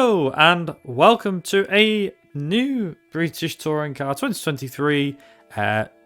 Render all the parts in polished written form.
Hello and welcome to a new British Touring Car 2023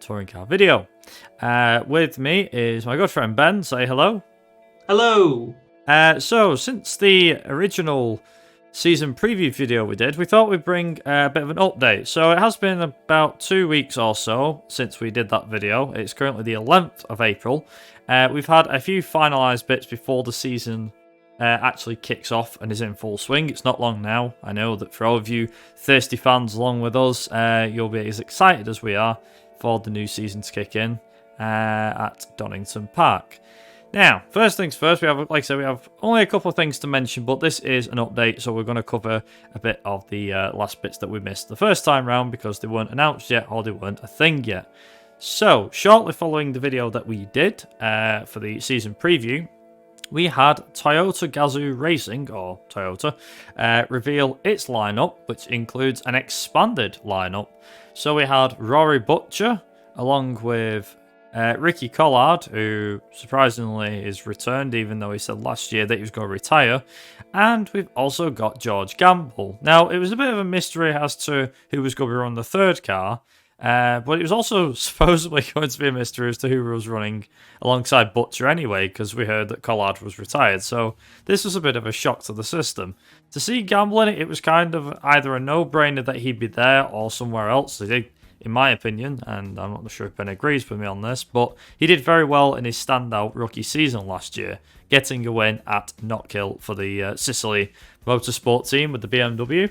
Touring Car video. With me is my good friend Ben. Say hello. Hello. So since the original season preview video we did, we thought we'd bring a bit of an update. So it has been about 2 weeks or so since we did that video. It's currently the 11th of April. We've had a few finalised bits before the season actually kicks off and is in full swing. It's not long now. I know that for all of you thirsty fans along with us, you'll be as excited as we are for the new season to kick in at Donington Park. Now, first things first, we have only a couple of things to mention, but this is an update, so we're going to cover a bit of the last bits that we missed the first time round because they weren't announced yet or they weren't a thing yet. So, shortly following the video that we did for the season preview, we had Toyota Gazoo Racing, or Toyota, reveal its lineup, which includes an expanded lineup. So we had Rory Butcher, along with Ricky Collard, who surprisingly is returned, even though he said last year that he was going to retire. And we've also got George Gamble. Now, it was a bit of a mystery as to who was going to run the third car. But it was also supposedly going to be a mystery as to who was running alongside Butcher anyway, because we heard that Collard was retired. So this was a bit of a shock to the system. To see Gamble in it, it was kind of either a no-brainer that he'd be there or somewhere else. He did, in my opinion, and I'm not sure if Ben agrees with me on this, but he did very well in his standout rookie season last year, getting a win at Knockhill for the Sicily Motorsport team with the BMW.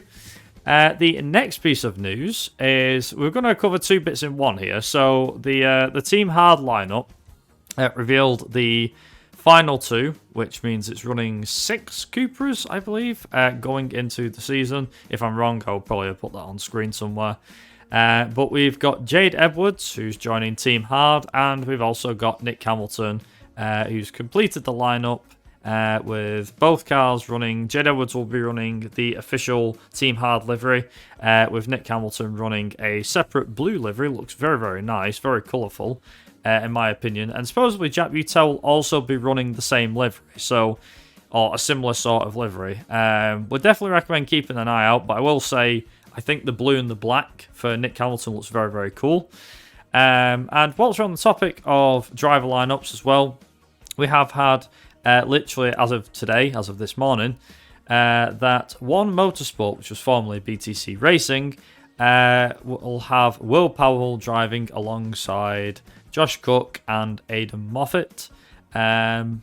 The next piece of news is we're going to cover two bits in one here. So the Team Hard lineup revealed the final two, which means it's running 6 Cupras, I believe, going into the season. If I'm wrong, I'll probably put that on screen somewhere. But we've got Jade Edwards, who's joining Team Hard, and we've also got Nick Hamilton, who's completed the lineup. With both cars running. Jade Edwards will be running the official Team Hard livery, with Nick Hamilton running a separate blue livery. Looks very, very nice, very colourful, in my opinion. And supposedly Jack Butel will also be running the same livery, or a similar sort of livery. Would definitely recommend keeping an eye out, but I will say I think the blue and the black for Nick Hamilton looks very, very cool. And whilst we're on the topic of driver lineups as well, we have had literally as of today, as of this morning, that One Motorsport, which was formerly BTCC Racing, will have Will Powell driving alongside Josh Cook and Aidan Moffat,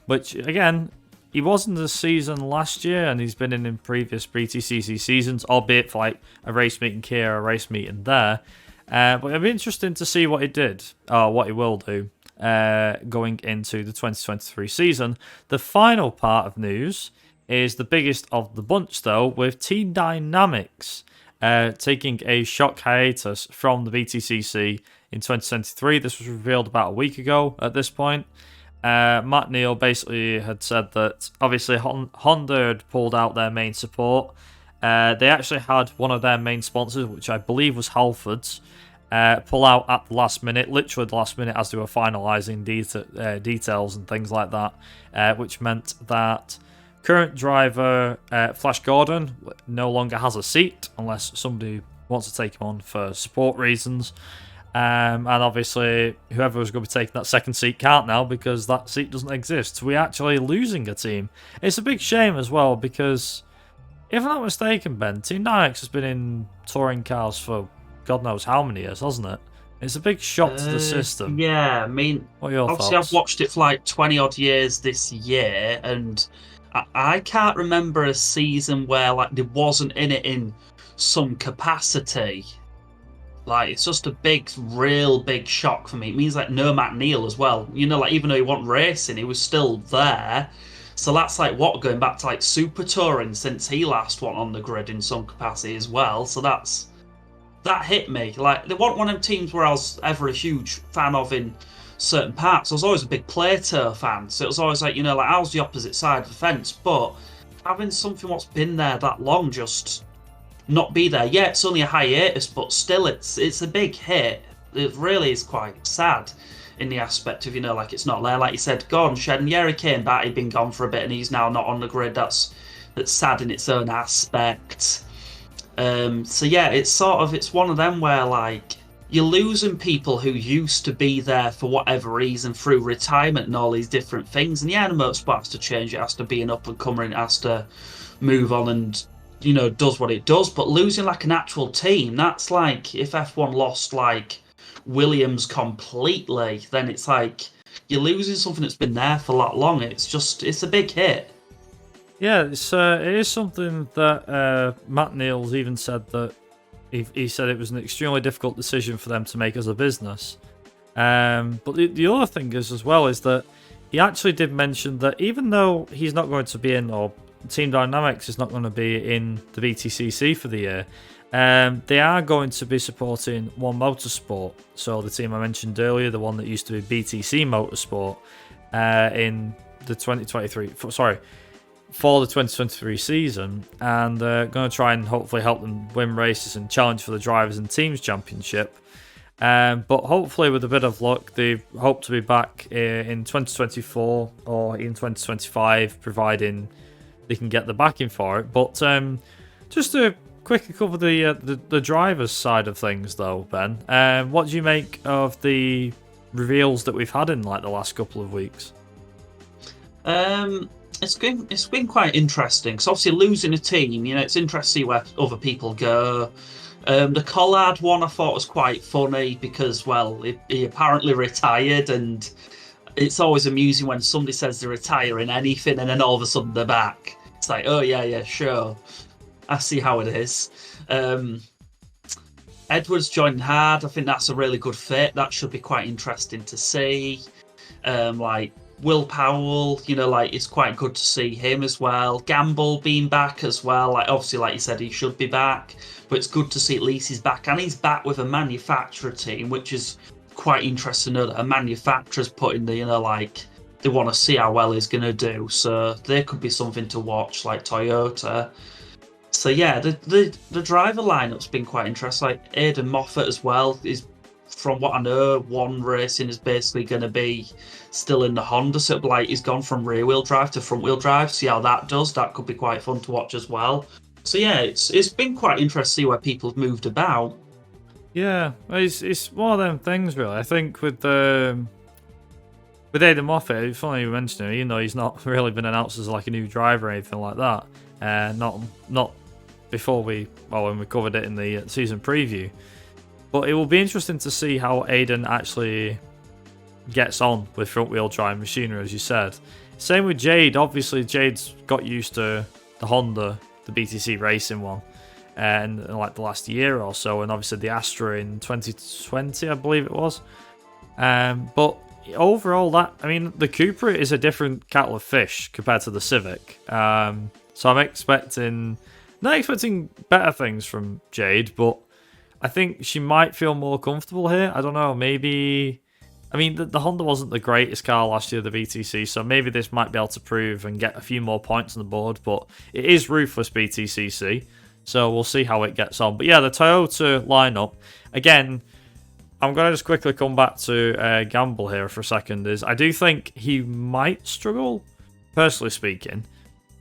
which, again, he was in the season last year and he's been in previous BTCC seasons, albeit for like a race meeting here, a race meeting there. But it'll be interesting to see what he did, or what he will do. Going into the 2023 season. The final part of news is the biggest of the bunch, though, with Team Dynamics taking a shock hiatus from the BTCC in 2023. This was revealed about a week ago at this point. Matt Neal basically had said that obviously Honda had pulled out their main support. They actually had one of their main sponsors, which I believe was Halfords, pull out at the last minute, literally the last minute, as they were finalising details and things like that, which meant that current driver Flash Gordon no longer has a seat unless somebody wants to take him on for support reasons. And obviously, whoever was going to be taking that second seat can't now because that seat doesn't exist. So we're actually losing a team. It's a big shame as well because, if I'm not mistaken, Ben, Team Dynamics has been in touring cars for God knows how many years, hasn't it? It's a big shock to the system. Yeah, I mean, what are your obviously thoughts? I've watched it for like 20 odd years this year, and I can't remember a season where like there wasn't in it in some capacity. Like, it's just a real big shock for me. It means like no Matt Neal as well. You know, like even though he wasn't racing, he was still there. So that's like going back to like Super Touring since he last went on the grid in some capacity as well. So that hit me. Like, they weren't one of them teams where I was ever a huge fan of in certain parts. I was always a big Plato fan, so it was always like, you know, like I was the opposite side of the fence. But having something what's been there that long just not be there. Yeah, it's only a hiatus, but still, it's a big hit. It really is quite sad in the aspect of, you know, like it's not there. Like you said, Gordon Shedden, yeah, he came back, he'd been gone for a bit, and he's now not on the grid. That's that's sad in its own aspect. So yeah, it's one of them where like you're losing people who used to be there for whatever reason through retirement and all these different things. And yeah, the motorsport has to change. It has to be an up and comer. It has to move on and does what it does. But losing like an actual team, that's like if F1 lost like Williams completely, then it's like you're losing something that's been there for that long. It's a big hit. Yeah, it is something that Matt Neals even said that he said it was an extremely difficult decision for them to make as a business. But the other thing is as well is that he actually did mention that even though he's not going to be in, or Team Dynamics is not going to be in the BTCC for the year, they are going to be supporting One Motorsport. So the team I mentioned earlier, the one that used to be BTC Motorsport, in the 2023, for the 2023 season, and going to try and hopefully help them win races and challenge for the Drivers and Teams Championship. But hopefully with a bit of luck, they hope to be back in 2024 or in 2025, providing they can get the backing for it. But just to quickly cover the drivers side of things though, Ben, what do you make of the reveals that we've had in like the last couple of weeks? It's been quite interesting because obviously losing a team, it's interesting to see where other people go. The Collard one I thought was quite funny because, well, he apparently retired, and it's always amusing when somebody says they retire in anything and then all of a sudden they're back. It's like, oh yeah, sure. I see how it is. Edwards joined hard. I think that's a really good fit. That should be quite interesting to see. Like Will Powell, it's quite good to see him as well. Gamble being back as well. Like obviously, like you said, he should be back, but it's good to see at least he's back, and he's back with a manufacturer team, which is quite interesting. That a manufacturer's putting the, they want to see how well he's going to do. So there could be something to watch, like Toyota. So yeah, the driver lineup's been quite interesting. Like Aidan Moffat as well is, from what I know, One Racing is basically going to be still in the Honda. So like he's gone from rear wheel drive to front wheel drive. See how that does. That could be quite fun to watch as well. So yeah, it's been quite interesting to see where people have moved about. Yeah, it's one of them things really. I think with Aidan Moffat, it's funny you mentioned him, even though he's not really been announced as like a new driver or anything like that. Not before when we covered it in the season preview. But it will be interesting to see how Aidan actually gets on with front wheel drive machinery, as you said. Same with Jade. Obviously, Jade's got used to the Honda, the BTC racing one, and like the last year or so, and obviously the Astra in 2020, I believe it was. But overall, the Cupra is a different kettle of fish compared to the Civic. So I'm not expecting better things from Jade, but I think she might feel more comfortable here. I don't know, maybe. The Honda wasn't the greatest car last year, the BTC, so maybe this might be able to prove and get a few more points on the board, but it is ruthless BTCC, so we'll see how it gets on. But yeah, the Toyota lineup, again, I'm going to just quickly come back to Gamble here for a second, I do think he might struggle, personally speaking,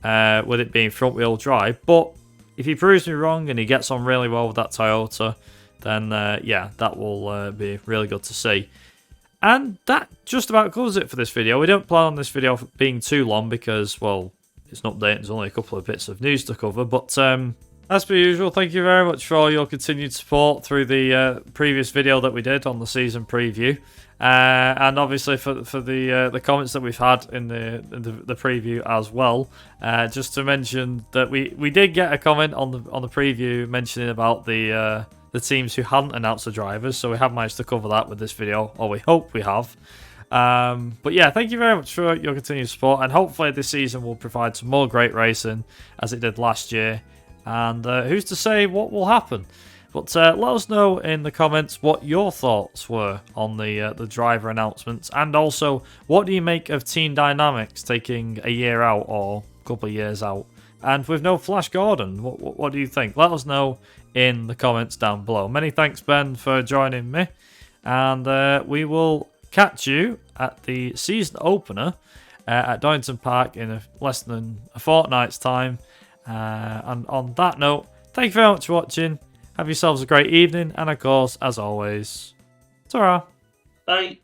with it being front-wheel drive, but if he proves me wrong and he gets on really well with that Toyota, then yeah, that will be really good to see. And that just about covers it for this video. We don't plan on this video being too long because, well, it's an update. There's only a couple of bits of news to cover. But as per usual, thank you very much for all your continued support through the previous video that we did on the season preview. And obviously for the comments that we've had in the preview as well. Just to mention that we did get a comment on the preview mentioning about the teams who hadn't announced the drivers, so we have managed to cover that with this video, or we hope we have. But yeah, thank you very much for your continued support, and hopefully this season will provide some more great racing as it did last year. And who's to say what will happen? But let us know in the comments what your thoughts were on the driver announcements, and also what do you make of Team Dynamics taking a year out or a couple of years out, and with no Flash Gordon. What do you think? Let us know in the comments down below. Many thanks, Ben, for joining me, and we will catch you at the season opener at Donington Park in less than a fortnight's time. And on that note, thank you very much for watching. Have yourselves a great evening, and of course, as always, ta-ra! Bye.